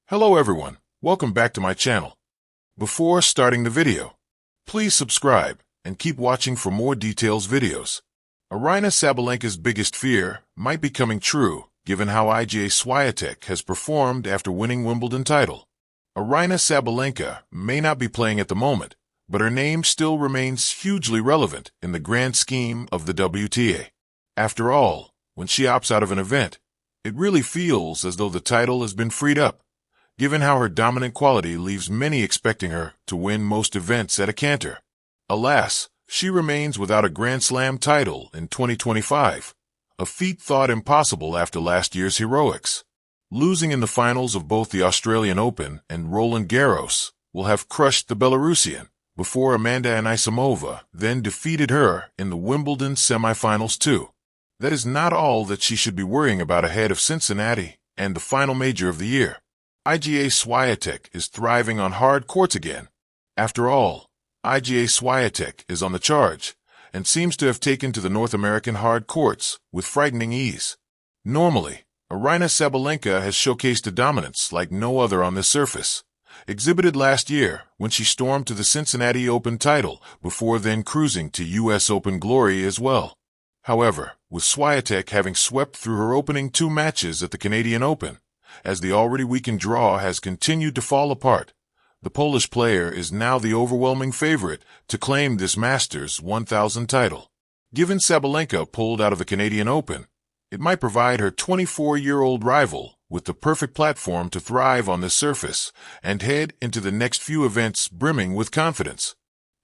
Hello everyone, welcome back to my channel. Before starting the video, please subscribe and keep watching for more details videos. Aryna Sabalenka's biggest fear might be coming true given how Iga Swiatek has performed after winning Wimbledon title. Aryna Sabalenka may not be playing at the moment, but her name still remains hugely relevant in the grand scheme of the WTA. After all, when she opts out of an event, it really feels as though the title has been freed up, given how her dominant quality leaves many expecting her to win most events at a canter. Alas, she remains without a Grand Slam title in 2025, a feat thought impossible after last year's heroics. Losing in the finals of both the Australian Open and Roland Garros will have crushed the Belarusian, before Amanda Anisimova then defeated her in the Wimbledon semifinals too. That is not all that she should be worrying about ahead of Cincinnati and the final major of the year. Iga Swiatek is thriving on hard courts again. After all, Iga Swiatek is on the charge and seems to have taken to the North American hard courts with frightening ease. Normally, Aryna Sabalenka has showcased a dominance like no other on this surface, exhibited last year when she stormed to the Cincinnati Open title before then cruising to US Open glory as well. However, with Swiatek having swept through her opening two matches at the Canadian Open, as the already weakened draw has continued to fall apart, the Polish player is now the overwhelming favorite to claim this Masters 1000 title. Given Sabalenka pulled out of the Canadian Open, it might provide her 24-year-old rival with the perfect platform to thrive on this surface and head into the next few events brimming with confidence.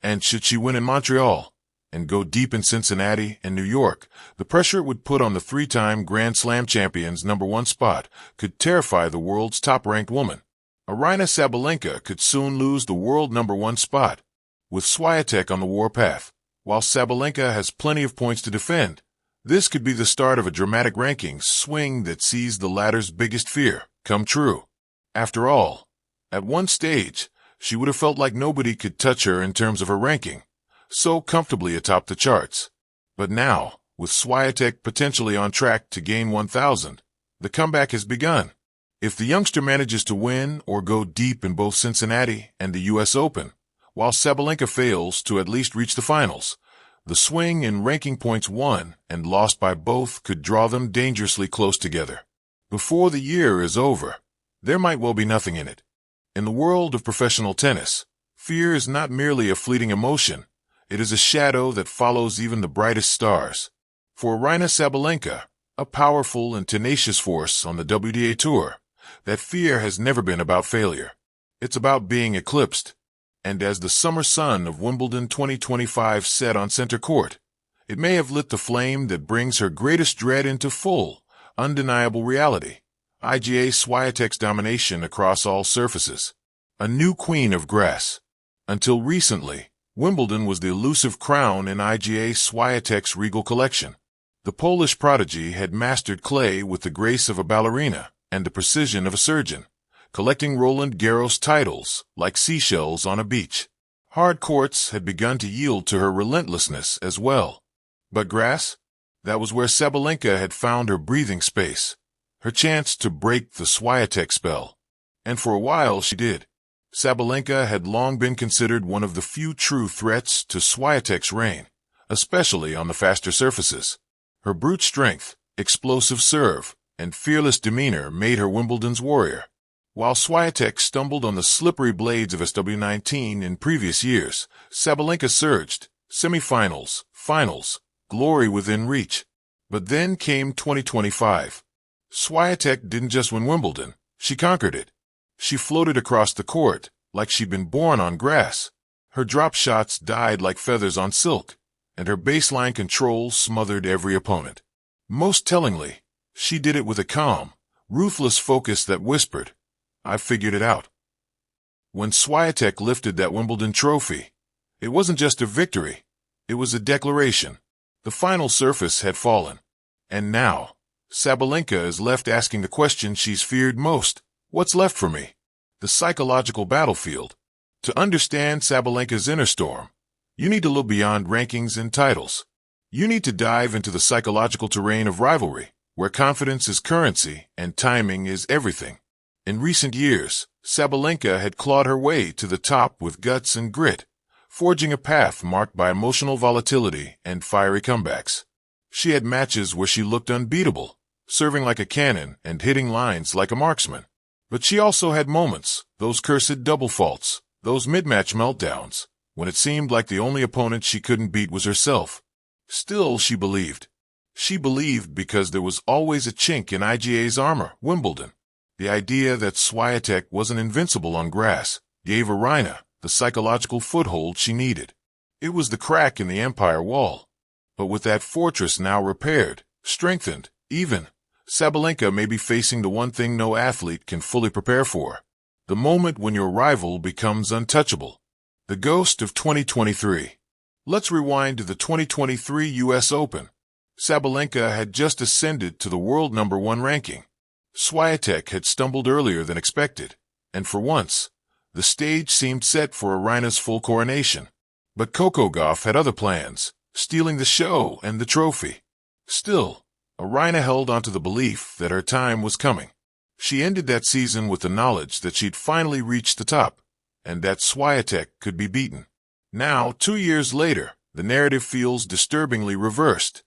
And should she win in Montreal and go deep in Cincinnati and New York, the pressure it would put on the three-time Grand Slam champion's #1 spot could terrify the world's top-ranked woman. Aryna Sabalenka could soon lose the world #1 spot, with Swiatek on the warpath. While Sabalenka has plenty of points to defend, this could be the start of a dramatic rankings swing that sees the latter's biggest fear come true. After all, at one stage, she would have felt like nobody could touch her in terms of her ranking, so comfortably atop the charts. But now, with Swiatek potentially on track to gain 1,000, the comeback has begun. If the youngster manages to win or go deep in both Cincinnati and the US Open, while Sabalenka fails to at least reach the finals, the swing in ranking points won and lost by both could draw them dangerously close together. Before the year is over, there might well be nothing in it. In the world of professional tennis, fear is not merely a fleeting emotion. It is a shadow that follows even the brightest stars. For Aryna Sabalenka, a powerful and tenacious force on the WTA Tour, that fear has never been about failure. It's about being eclipsed. And as the summer sun of Wimbledon 2025 set on center court, it may have lit the flame that brings her greatest dread into full, undeniable reality. Iga Swiatek's domination across all surfaces. A new queen of grass. Until recently, Wimbledon was the elusive crown in Iga Swiatek's regal collection. The Polish prodigy had mastered clay with the grace of a ballerina and the precision of a surgeon, collecting Roland Garros titles like seashells on a beach. Hard courts had begun to yield to her relentlessness as well. But grass? That was where Sabalenka had found her breathing space, her chance to break the Swiatek spell. And for a while she did. Sabalenka had long been considered one of the few true threats to Swiatek's reign, especially on the faster surfaces. Her brute strength, explosive serve, and fearless demeanor made her Wimbledon's warrior. While Swiatek stumbled on the slippery blades of SW19 in previous years, Sabalenka surged, semifinals, finals, glory within reach. But then came 2025. Swiatek didn't just win Wimbledon, she conquered it. She floated across the court like she'd been born on grass. Her drop shots died like feathers on silk, and her baseline control smothered every opponent. Most tellingly, she did it with a calm, ruthless focus that whispered, "I've figured it out." When Swiatek lifted that Wimbledon trophy, it wasn't just a victory, it was a declaration. The final surface had fallen. And now, Sabalenka is left asking the question she's feared most. What's left for me? The psychological battlefield. To understand Sabalenka's inner storm, you need to look beyond rankings and titles. You need to dive into the psychological terrain of rivalry, where confidence is currency and timing is everything. In recent years, Sabalenka had clawed her way to the top with guts and grit, forging a path marked by emotional volatility and fiery comebacks. She had matches where she looked unbeatable, serving like a cannon and hitting lines like a marksman. But she also had moments, those cursed double faults, those mid-match meltdowns, when it seemed like the only opponent she couldn't beat was herself. Still, she believed. She believed because there was always a chink in IGA's armor, Wimbledon. The idea that Swiatek wasn't invincible on grass gave Aryna the psychological foothold she needed. It was the crack in the empire wall. But with that fortress now repaired, strengthened, even, Sabalenka may be facing the one thing no athlete can fully prepare for. The moment when your rival becomes untouchable. The ghost of 2023. Let's rewind to the 2023 U.S. Open. Sabalenka had just ascended to the world #1 ranking. Swiatek had stumbled earlier than expected, and for once, the stage seemed set for Aryna's full coronation. But Coco Gauff had other plans, stealing the show and the trophy. Still, Aryna held onto the belief that her time was coming. She ended that season with the knowledge that she'd finally reached the top, and that Swiatek could be beaten. Now, 2 years later, the narrative feels disturbingly reversed.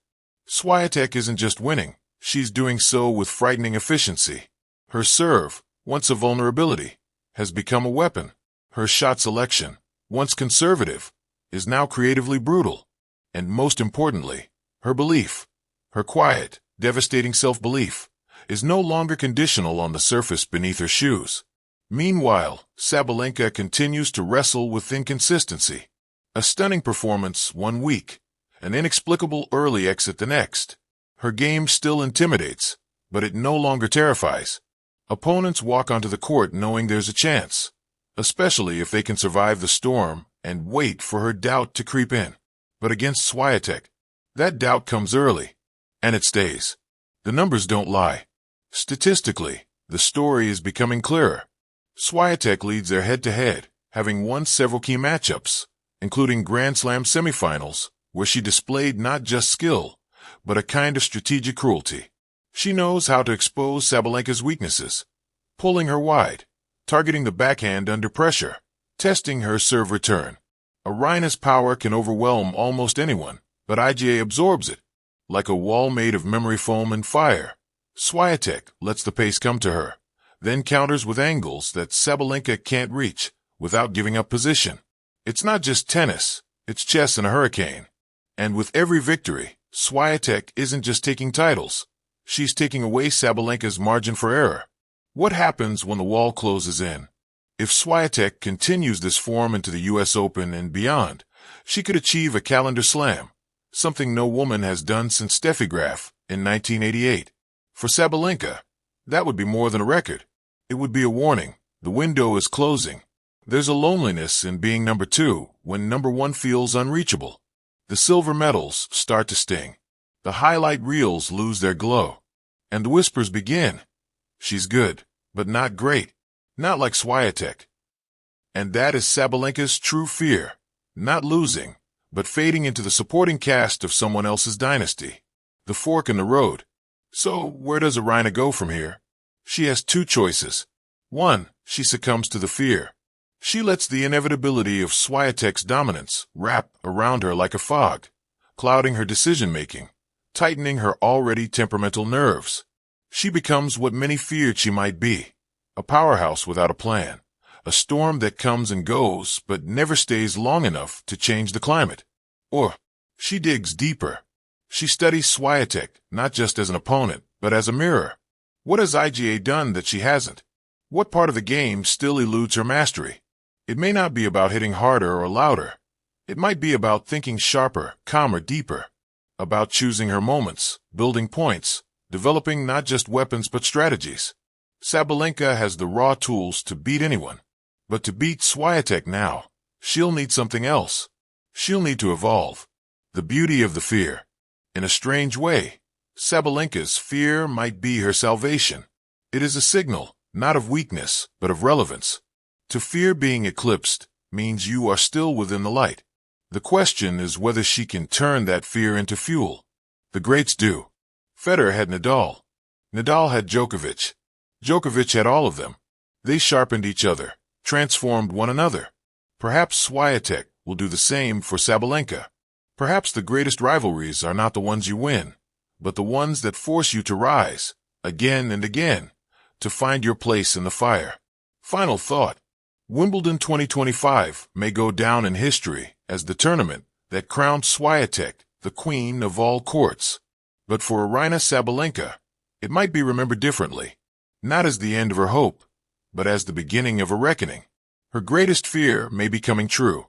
Swiatek isn't just winning. She's doing so with frightening efficiency. Her serve, once a vulnerability, has become a weapon. Her shot selection, once conservative, is now creatively brutal. And most importantly, her belief, her quiet, devastating self-belief, is no longer conditional on the surface beneath her shoes. Meanwhile, Sabalenka continues to wrestle with inconsistency. A stunning performance one week, an inexplicable early exit the next. Her game still intimidates, but it no longer terrifies. Opponents walk onto the court knowing there's a chance, especially if they can survive the storm and wait for her doubt to creep in. But against Swiatek, that doubt comes early, and it stays. The numbers don't lie. Statistically, the story is becoming clearer. Swiatek leads their head-to-head, having won several key matchups, including Grand Slam semifinals, where she displayed not just skill, but a kind of strategic cruelty. She knows how to expose Sabalenka's weaknesses, pulling her wide, targeting the backhand under pressure, testing her serve return. Aryna's power can overwhelm almost anyone, but IGA absorbs it, like a wall made of memory foam and fire. Swiatek lets the pace come to her, then counters with angles that Sabalenka can't reach without giving up position. It's not just tennis, it's chess in a hurricane. And with every victory, Swiatek isn't just taking titles. She's taking away Sabalenka's margin for error. What happens when the wall closes in? If Swiatek continues this form into the U.S. Open and beyond, she could achieve a calendar slam, something no woman has done since Steffi Graf in 1988. For Sabalenka, that would be more than a record. It would be a warning. The window is closing. There's a loneliness in being #2 when #1 feels unreachable. The silver medals start to sting. The highlight reels lose their glow. And the whispers begin. She's good, but not great. Not like Swiatek. And that is Sabalenka's true fear. Not losing, but fading into the supporting cast of someone else's dynasty. The fork in the road. So, where does Aryna go from here? She has two choices. One, she succumbs to the fear. She lets the inevitability of Swiatek's dominance wrap around her like a fog, clouding her decision-making, tightening her already temperamental nerves. She becomes what many feared she might be, a powerhouse without a plan, a storm that comes and goes but never stays long enough to change the climate. Or, she digs deeper. She studies Swiatek not just as an opponent, but as a mirror. What has IGA done that she hasn't? What part of the game still eludes her mastery? It may not be about hitting harder or louder. It might be about thinking sharper, calmer, deeper. About choosing her moments, building points, developing not just weapons but strategies. Sabalenka has the raw tools to beat anyone. But to beat Swiatek now, she'll need something else. She'll need to evolve. The beauty of the fear. In a strange way, Sabalenka's fear might be her salvation. It is a signal, not of weakness, but of relevance. To fear being eclipsed means you are still within the light. The question is whether she can turn that fear into fuel. The greats do. Federer had Nadal. Nadal had Djokovic. Djokovic had all of them. They sharpened each other, transformed one another. Perhaps Swiatek will do the same for Sabalenka. Perhaps the greatest rivalries are not the ones you win, but the ones that force you to rise, again and again, to find your place in the fire. Final thought. Wimbledon 2025 may go down in history as the tournament that crowned Swiatek the queen of all courts. But for Aryna Sabalenka, it might be remembered differently, not as the end of her hope, but as the beginning of a reckoning. Her greatest fear may be coming true.